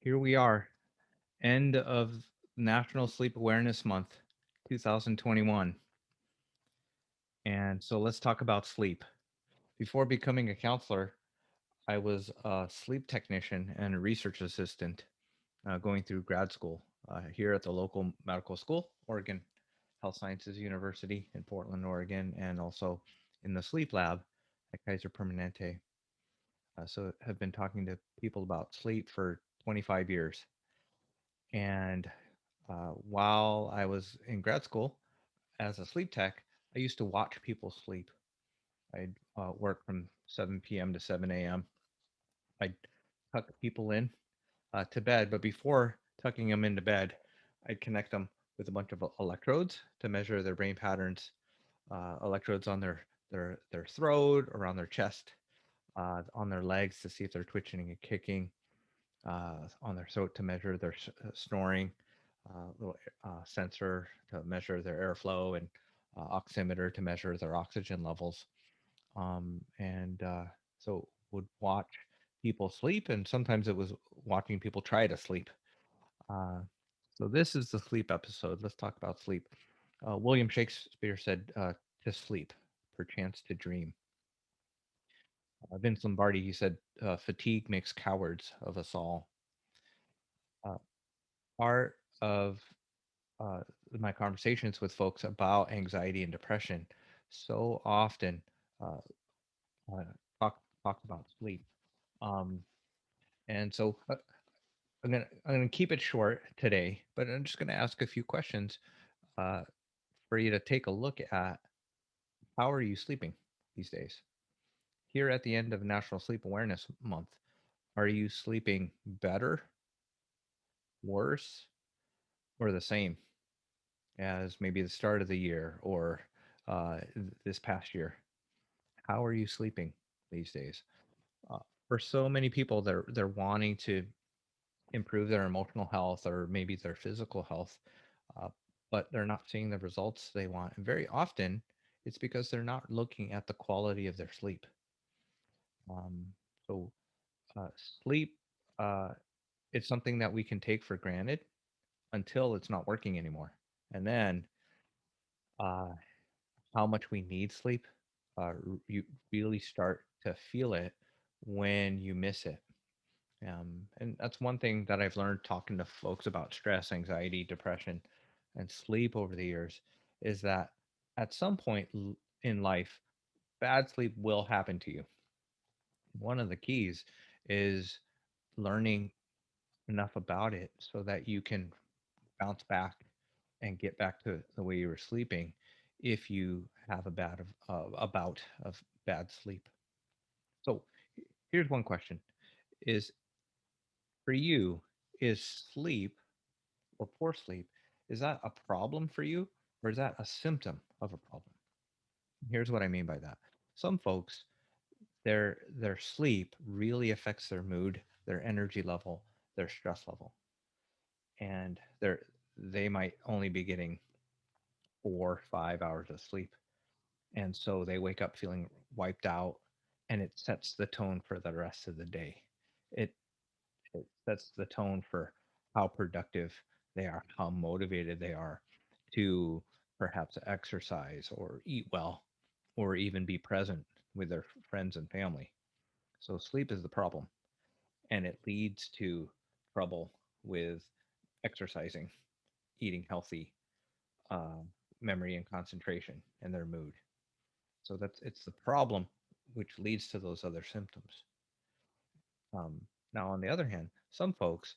Here we are, end of National Sleep Awareness Month, 2021. And so let's talk about sleep. Before becoming a counselor, I was a sleep technician and a research assistant going through grad school here at the local medical school, Oregon Health Sciences University in Portland, Oregon, and also in the sleep lab at Kaiser Permanente. So have been talking to people about sleep for 25 years. And while I was in grad school as a sleep tech, I used to watch people sleep. I'd work from 7 p.m. to 7 a.m. I'd tuck people in to bed, but before tucking them into bed, I'd connect them with a bunch of electrodes to measure their brain patterns, electrodes on their throat, around their chest, on their legs to see if they're twitching and kicking, on their throat to measure their snoring, little sensor to measure their airflow, and oximeter to measure their oxygen levels. And so would watch people sleep, and sometimes it was watching people try to sleep. Uh, so this is the sleep episode. Let's talk about sleep. William Shakespeare said, "To sleep, perchance to dream." Vince Lombardi, he said, "Fatigue makes cowards of us all." Uh, Part of uh, my conversations with folks about anxiety and depression so often uh, uh, talk about sleep. Um, and so I'm gonna keep it short today, but I'm just gonna ask a few questions uh, for you to take a look at. How are you sleeping these days? Here at the end of National Sleep Awareness Month, are you sleeping better, worse, or the same as maybe the start of the year or this past year? How are you sleeping these days? Uh, for so many people, they're wanting to improve their emotional health or maybe their physical health, uh, but they're not seeing the results they want. And very often, it's because they're not looking at the quality of their sleep. Um, so, uh, sleep, uh, it's something that we can take for granted until it's not working anymore, and then uh, how much we need sleep, you really start to feel it when you miss it. And that's one thing that I've learned talking to folks about stress, anxiety, depression, and sleep over the years is that at some point in life, bad sleep will happen to you. One of the keys is learning enough about it so that you can bounce back and get back to the way you were sleeping if you have a bout of bad sleep. So here's one question: Is for you, is sleep or poor sleep, is that a problem for you or is that a symptom of a problem? Here's what I mean by that. Some folks, their sleep really affects their mood, their energy level, their stress level. And they might only be getting 4 or 5 hours of sleep. And so they wake up feeling wiped out, and it sets the tone for the rest of the day. It it sets the tone for how productive they are, how motivated they are to perhaps exercise or eat well or even be present with their friends and family. So, sleep is the problem, and it leads to trouble with exercising, eating healthy, uh, memory and concentration, and their mood. So, it's the problem which leads to those other symptoms. Now, on the other hand, some folks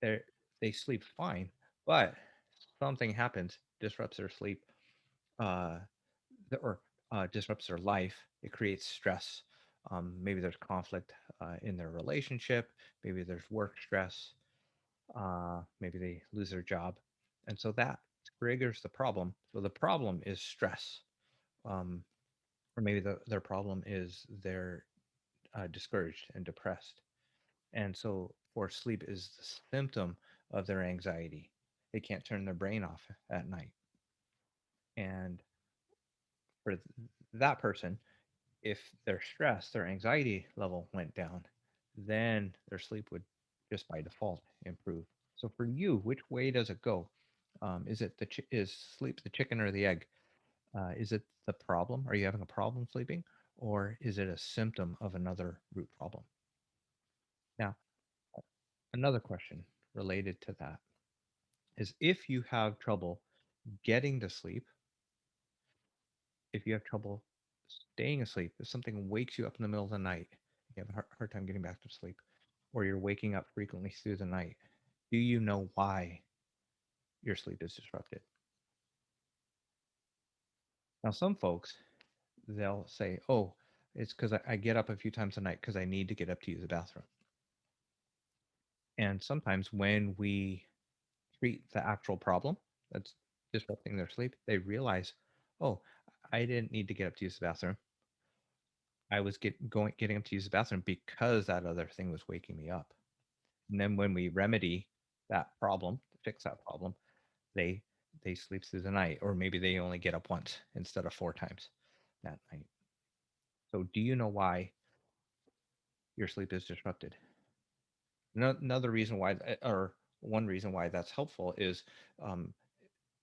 they they sleep fine, but something happens, disrupts their sleep, uh, or disrupts their life. It creates stress. Maybe there's conflict in their relationship. Maybe there's work stress. Maybe they lose their job, and so that triggers the problem. So the problem is stress, um, or maybe their problem is they're discouraged and depressed. And so poor sleep is the symptom of their anxiety. They can't turn their brain off at night. And for that person, if their stress, their anxiety level went down, then their sleep would just by default improve. So for you, which way does it go? Is sleep the chicken or the egg? Is it the problem? Are you having a problem sleeping, or is it a symptom of another root problem? Now, another question related to that is if you have trouble getting to sleep, if you have trouble staying asleep, if something wakes you up in the middle of the night, you have a hard time getting back to sleep, or you're waking up frequently through the night, do you know why your sleep is disrupted? Now, some folks, they'll say, oh, it's because I get up a few times a night because I need to get up to use the bathroom. And sometimes when we treat the actual problem that's disrupting their sleep, they realize, oh, I didn't need to get up to use the bathroom. I was getting up to use the bathroom because that other thing was waking me up. And then when we remedy that problem, fix that problem, they they sleep through the night, or maybe they only get up once instead of four times that night. So, do you know why your sleep is disrupted? Another reason why, or one reason why that's helpful is um,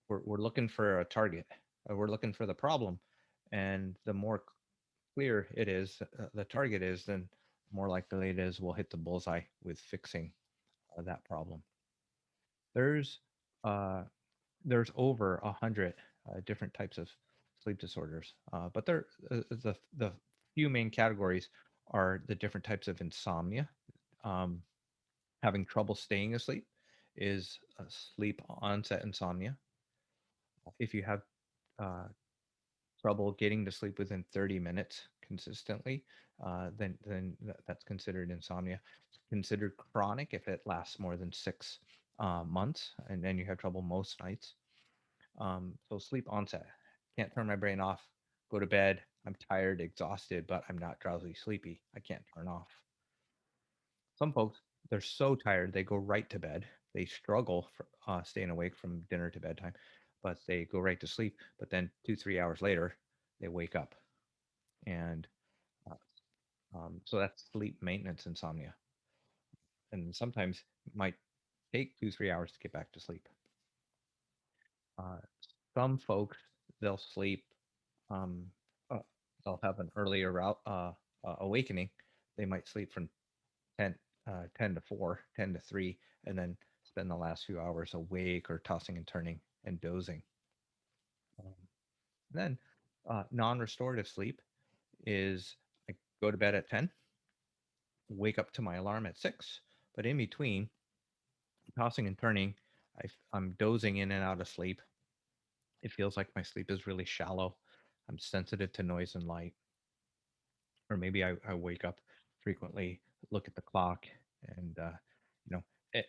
we're looking for a target. We're looking for the problem, and the more clear it is, the target is, then the more likely it is we'll hit the bullseye with fixing that problem. There's uh, there's over 100 different types of sleep disorders, but the few main categories are the different types of insomnia. Um, Having trouble staying asleep is sleep onset insomnia. If you have uh, trouble getting to sleep within 30 minutes consistently, then that's considered insomnia. It's considered chronic if it lasts more than 6 months, and then you have trouble most nights. So sleep onset, can't turn my brain off. Go to bed. I'm tired, exhausted, but I'm not drowsy, sleepy. I can't turn off. Some folks, they're so tired they go right to bed. They struggle for staying awake from dinner to bedtime, but they go right to sleep. But then 2, 3 hours later, they wake up, and uh, so that's sleep maintenance insomnia. And sometimes it might take 2, 3 hours to get back to sleep. Uh, some folks, they'll sleep. Um, uh, they'll have an earlier awakening. They might sleep from 10, 10 to 4, 10 to 3, and then spend the last few hours awake or tossing and turning and dozing. Um, then non-restorative sleep is I go to bed at 10, wake up to my alarm at 6, but in between, tossing and turning, I'm dozing in and out of sleep. It feels like my sleep is really shallow. I'm sensitive to noise and light. Or maybe I wake up frequently, look at the clock, and you know, it,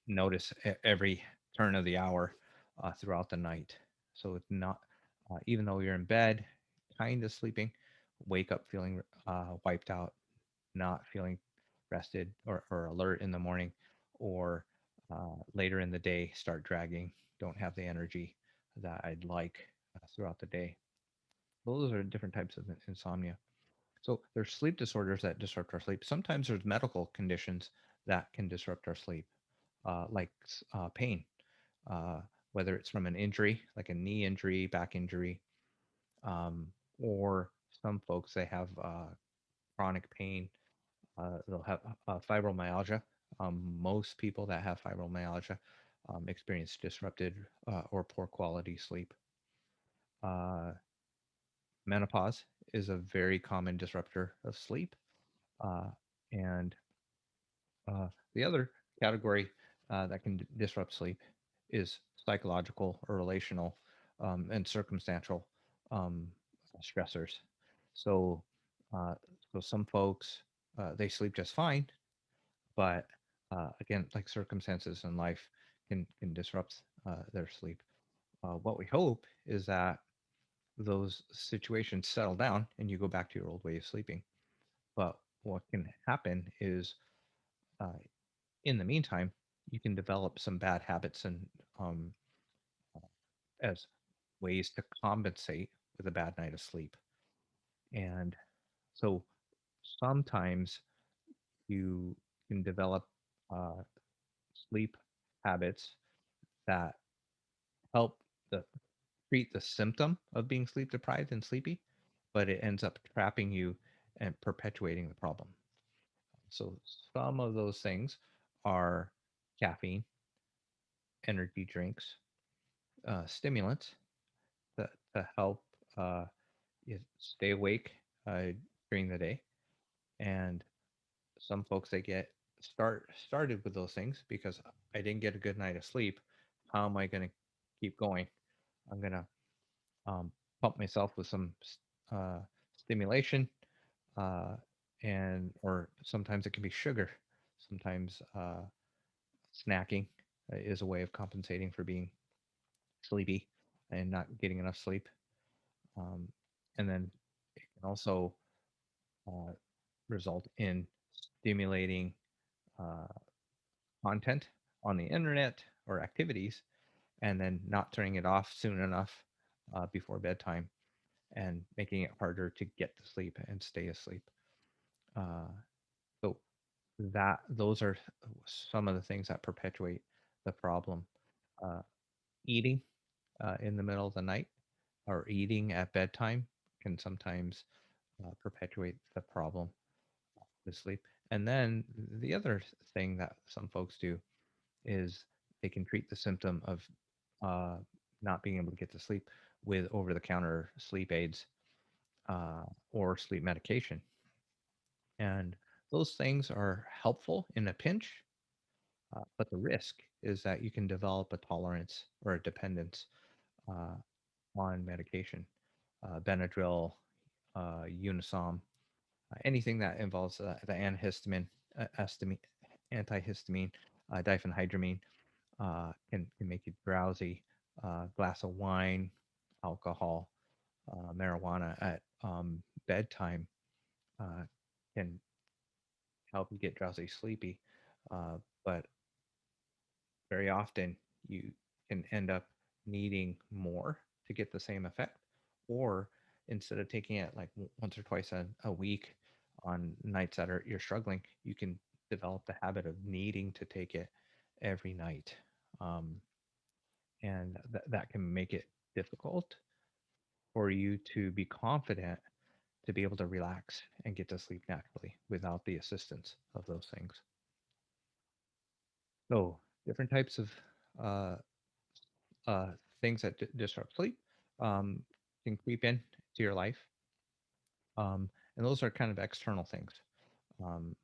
notice every turn of the hour throughout the night. So it's not, even though you're in bed, kind of sleeping, wake up feeling wiped out, not feeling rested or alert in the morning, or later in the day, start dragging, don't have the energy that I'd like throughout the day. Those are different types of insomnia. So there's sleep disorders that disrupt our sleep. Sometimes there's medical conditions that can disrupt our sleep, like pain, uh, whether it's from an injury, like a knee injury, back injury, um, or some folks they have chronic pain. They'll have fibromyalgia. Most people that have fibromyalgia experience disrupted or poor quality sleep. Uh, Menopause is a very common disruptor of sleep. Uh, and the other category that can disrupt sleep is psychological or relational and circumstantial um, stressors. So, uh, so some folks they sleep just fine, but again, like circumstances in life can disrupt their sleep. What we hope is that those situations settle down and you go back to your old way of sleeping. But what can happen is uh, in the meantime, you can develop some bad habits and um, as ways to compensate with a bad night of sleep. And so sometimes you can develop uh, sleep habits that help the treat the symptom of being sleep deprived and sleepy, but it ends up trapping you and perpetuating the problem. So some of those things are caffeine, energy drinks, stimulants to help uh, you stay awake uh, during the day. And some folks they get started with those things because I didn't get a good night of sleep. How am I going to keep going? I'm going to um, pump myself with some uh, stimulation, uh, and or sometimes it can be sugar. Sometimes snacking is a way of compensating for being sleepy and not getting enough sleep. Um, and then it can also uh, result in stimulating uh, content on the internet or activities, and then not turning it off soon enough before bedtime and making it harder to get to sleep and stay asleep. Uh, so that those are some of the things that perpetuate the problem. Uh, Eating in the middle of the night or eating at bedtime can sometimes perpetuate the problem with sleep. And then the other thing that some folks do is they can treat the symptom of uh, not being able to get to sleep with over the counter sleep aids or sleep medication. And those things are helpful in a pinch, but the risk is that you can develop a tolerance or a dependence uh, on medication, Benadryl, Unisom, anything that involves the antihistamine, antihistamine, diphenhydramine can make you drowsy. Glass of wine, alcohol, marijuana at bedtime uh, can help you get drowsy, sleepy. But very often you can end up needing more to get the same effect, or instead of taking it like once or twice a week on nights that you're struggling, you can develop the habit of needing to take it every night. Um, and that can make it difficult for you to be confident to be able to relax and get to sleep naturally without the assistance of those things. So, different types of uh, uh, things that disrupt sleep um, can creep in to your life. And those are kind of external things. Um,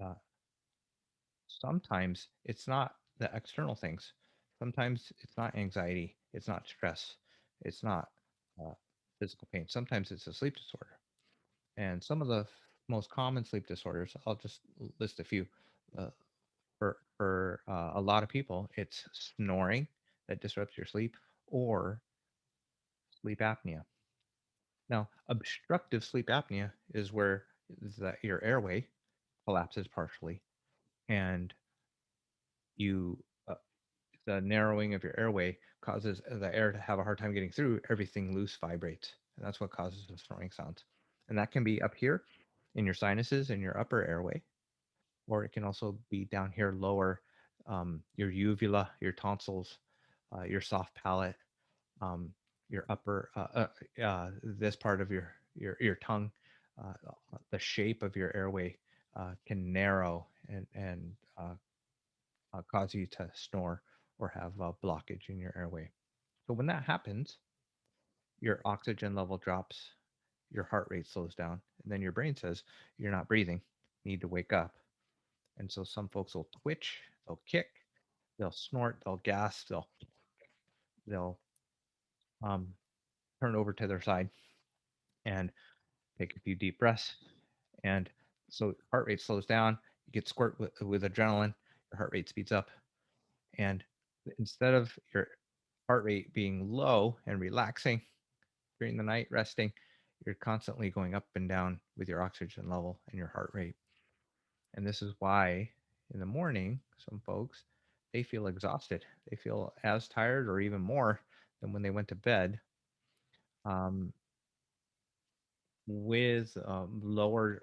uh, Sometimes it's not the external things. Sometimes it's not anxiety. It's not stress. It's not uh, physical pain. Sometimes it's a sleep disorder. And some of the most common sleep disorders, I'll just list a few. Uh, for a lot of people, it's snoring that disrupts your sleep or sleep apnea. Now, obstructive sleep apnea is where your airway collapses partially, and you the narrowing of your airway causes the air to have a hard time getting through. Everything loose vibrates, and that's what causes the snoring sounds. And that can be up here in your sinuses in your upper airway, or it can also be down here lower, your uvula, your tonsils, your soft palate, um, your upper, this part of your tongue, the shape of your airway can narrow and cause you to snore or have a blockage in your airway. So when that happens, your oxygen level drops, your heart rate slows down, and then your brain says you're not breathing, need to wake up. And so some folks will twitch, they'll kick, they'll snort, they'll gasp, they'll um, turn over to their side and take a few deep breaths. And so heart rate slows down, you get squirt with adrenaline, your heart rate speeds up. And instead of your heart rate being low and relaxing during the night, resting, you're constantly going up and down with your oxygen level and your heart rate. And this is why in the morning, some folks, they feel exhausted. They feel as tired or even more than when they went to bed, um, with longer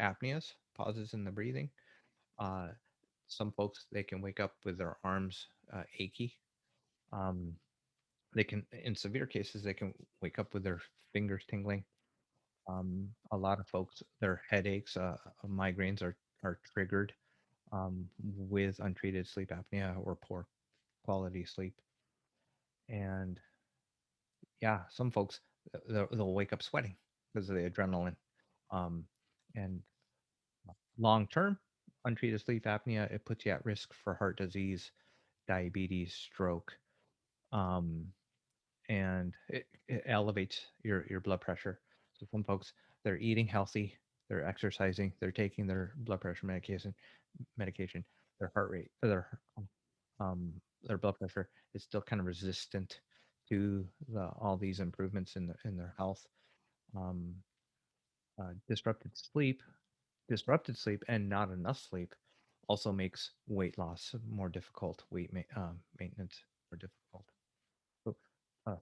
apneas, pauses in the breathing. Uh, some folks, they can wake up with their arms achy. Um, they can, in severe cases, they can wake up with their fingers tingling. A lot of folks, their headaches, migraines are triggered with untreated sleep apnea or poor quality sleep. And yeah, some folks they'll wake up sweating because of the adrenaline. Um, and long term, untreated sleep apnea, it puts you at risk for heart disease, diabetes, stroke, um, and it elevates your blood pressure. So some folks, they're eating healthy, they're exercising, they're taking their blood pressure medication, their heart rate, um, their blood pressure is still kind of resistant to all these improvements in their health. Um, disrupted sleep, and not enough sleep also makes weight loss more difficult, maintenance more difficult. So,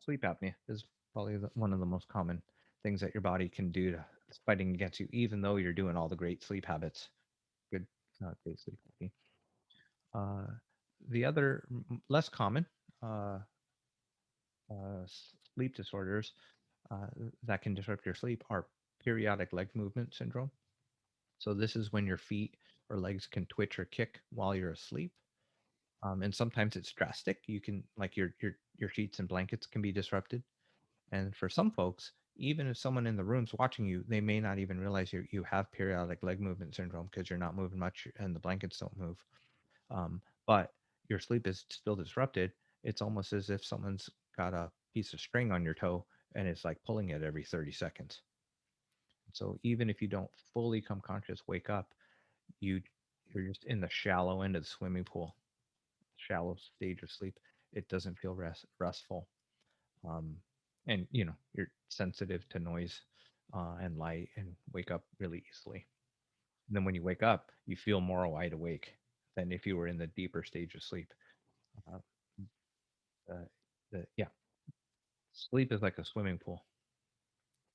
sleep apnea is probably one of the most common things that your body can do to it's fighting against you, even though you're doing all the great sleep habits. Good, great sleep hygiene. Uh, the other less common uh, sleep disorders uh, that can disrupt your sleep are periodic leg movement syndrome. So this is when your feet or legs can twitch or kick while you're asleep. And sometimes it's drastic. You can like your sheets and blankets can be disrupted. And for some folks, even if someone in the room's watching you, they may not even realize you have periodic leg movement syndrome because you're not moving much and the blankets don't move. But your sleep is still disrupted. It's almost as if someone's got a piece of string on your toe and it's like pulling it every 30 seconds. So even if you don't fully come conscious, wake up, you you're just in the shallow end of the swimming pool, shallow stage of sleep. It doesn't feel restful, um, and you're sensitive to noise and light, and wake up really easily. And then when you wake up, you feel more wide awake than if you were in the deeper stage of sleep. Uh, uh, yeah, sleep is like a swimming pool,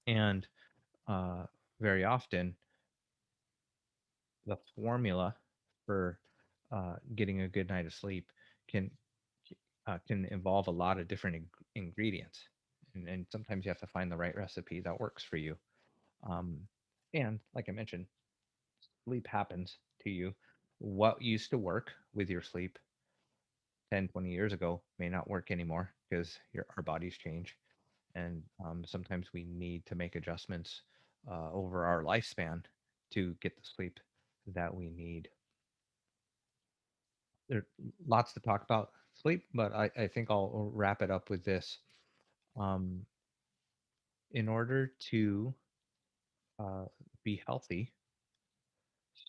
and uh, very often the formula for getting a good night of sleep can can involve a lot of different ingredients, and sometimes you have to find the right recipe that works for you. Um, and like I mentioned, sleep happens to you. What used to work with your sleep 10, 20 years ago may not work anymore because our bodies change. And sometimes we need to make adjustments over our lifespan to get the sleep that we need. There's lots to talk about sleep, but I think I'll wrap it up with this. Um, in order to uh, be healthy,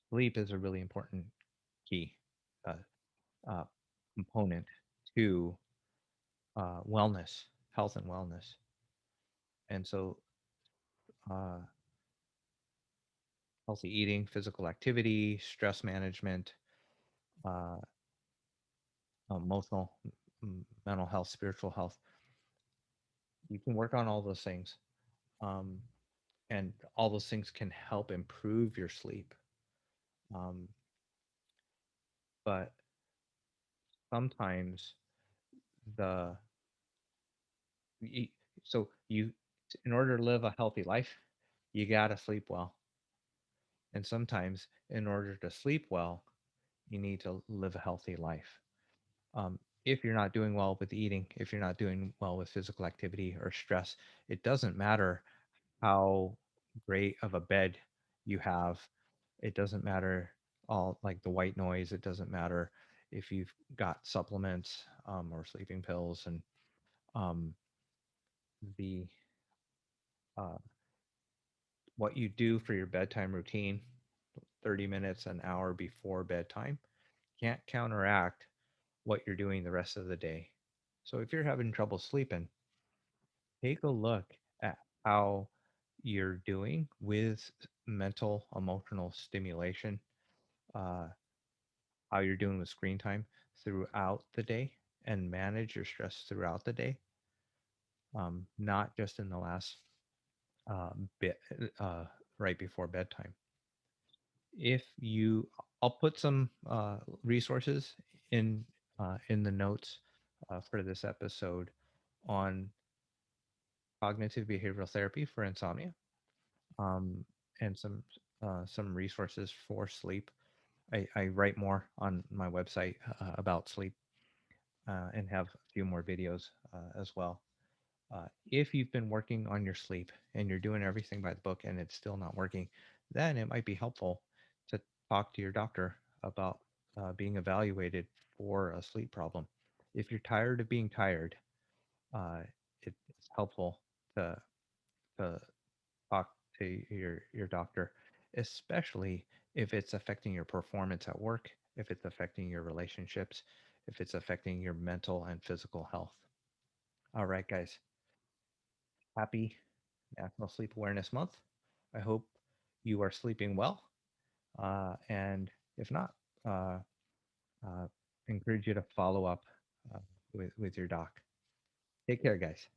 sleep is a really important key uh, uh, component to wellness, health, and wellness. And so, uh, healthy eating, physical activity, stress management, uh, emotional, mental health, spiritual health. You can work on all those things. Um, and all those things can help improve your sleep. Um, but sometimes the you, so you in order to live a healthy life, you got to sleep well. And sometimes in order to sleep well, you need to live a healthy life. If you're not doing well with eating, if you're not doing well with physical activity or stress, it doesn't matter how great of a bed you have. It doesn't matter all like the white noise. It doesn't matter if you've got supplements or sleeping pills and um, the uh, what you do for your bedtime routine, 30 minutes, an hour before bedtime, can't counteract what you're doing the rest of the day. So if you're having trouble sleeping, take a look at how you're doing with mental, emotional stimulation, uh, how you're doing with screen time throughout the day, and manage your stress throughout the day, not just in the last bit right before bedtime. If you I'll put some resources in the notes for this episode on cognitive behavioral therapy for insomnia, um, and some resources for sleep. I write more on my website about sleep and have a few more videos as well. If you've been working on your sleep and you're doing everything by the book and it's still not working, then it might be helpful to talk to your doctor about being evaluated for a sleep problem. If you're tired of being tired, uh, it's helpful to to talk to your doctor, especially if it's affecting your performance at work, if it's affecting your relationships, if it's affecting your mental and physical health. All right, guys. Happy National Sleep Awareness Month. I hope you are sleeping well. And if not, uh, uh, encourage you to follow up uh, with your doc. Take care, guys.